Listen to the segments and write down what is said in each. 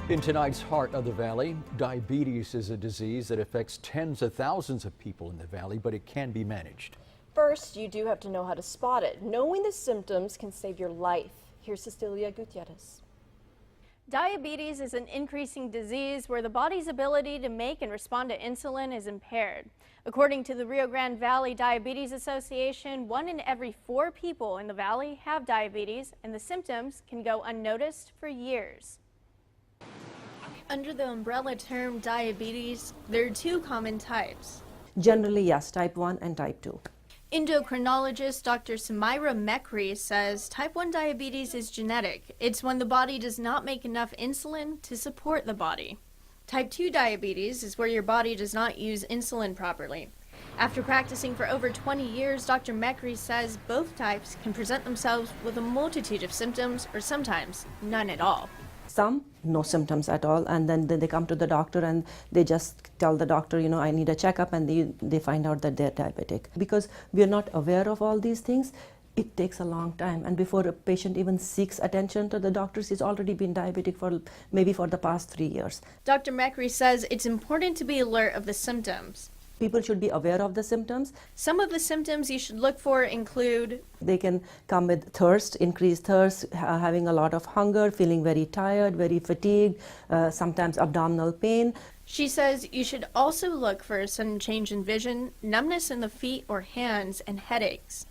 In tonight's Heart of the Valley, diabetes is a disease that affects tens of thousands of people in the valley, but it can be managed. First, you do have to know how to spot it. Knowing the symptoms can save your life. Here's Cecilia Gutierrez. Diabetes is an increasing disease where the body's ability to make and respond to insulin is impaired. According to the Rio Grande Valley Diabetes Association, 1 in every 4 people in the valley have diabetes, and the symptoms can go unnoticed for years. Under the umbrella term diabetes, there are 2 common types. Generally, yes, type 1 and type 2. Endocrinologist Dr. Samira Mekri says type 1 diabetes is genetic. It's when the body does not make enough insulin to support the body. Type 2 diabetes is where your body does not use insulin properly. After practicing for over 20 years, Dr. Mekri says both types can present themselves with a multitude of symptoms or sometimes none at all. Some, no symptoms at all, and then they come to the doctor and they just tell the doctor, I need a checkup, and they find out that they're diabetic. Because we are not aware of all these things, it takes a long time, and before a patient even seeks attention to the doctors, he's already been diabetic for maybe for the past 3 years. Dr. Mekri says it's important to be alert of the symptoms. People should be aware of the symptoms. Some of the symptoms you should look for include: they can come with thirst, increased thirst, having a lot of hunger, feeling very tired, very fatigued, sometimes abdominal pain. She says you should also look for a sudden change in vision, numbness in the feet or hands, and headaches.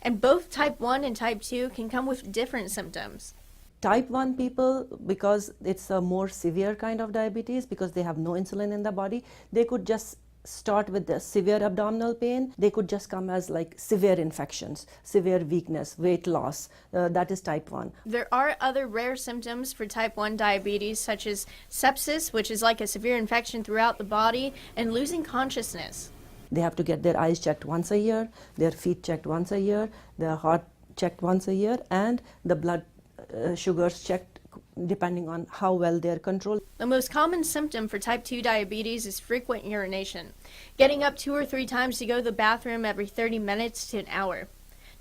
And both type 1 and type 2 can come with different symptoms. Type 1 people, because it's a more severe kind of diabetes, because they have no insulin in the body, they could just start with the severe abdominal pain. They could just come as like severe infections, severe weakness, weight loss. That is type 1. There are other rare symptoms for type 1 diabetes, such as sepsis, which is like a severe infection throughout the body, and losing consciousness. They have to get their eyes checked once a year, their feet checked once a year, their heart checked once a year, and the blood sugars checked depending on how well they're controlled. The most common symptom for type 2 diabetes is frequent urination, getting up 2 or 3 times to go to the bathroom every 30 minutes to an hour.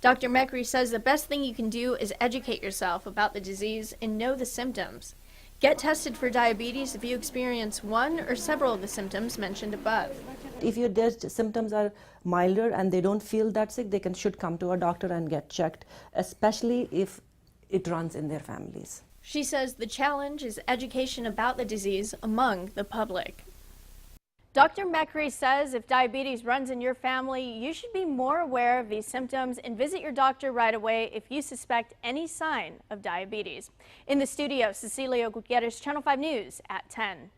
Dr. Mekri says the best thing you can do is educate yourself about the disease and know the symptoms. Get tested for diabetes if you experience one or several of the symptoms mentioned above. If their symptoms are milder and they don't feel that sick, they should come to a doctor and get checked, especially if it runs in their families. She says the challenge is education about the disease among the public. Dr. Mekri says if diabetes runs in your family, you should be more aware of these symptoms and visit your doctor right away if you suspect any sign of diabetes. In the studio, Cecilia Gutierrez, Channel 5 News at 10.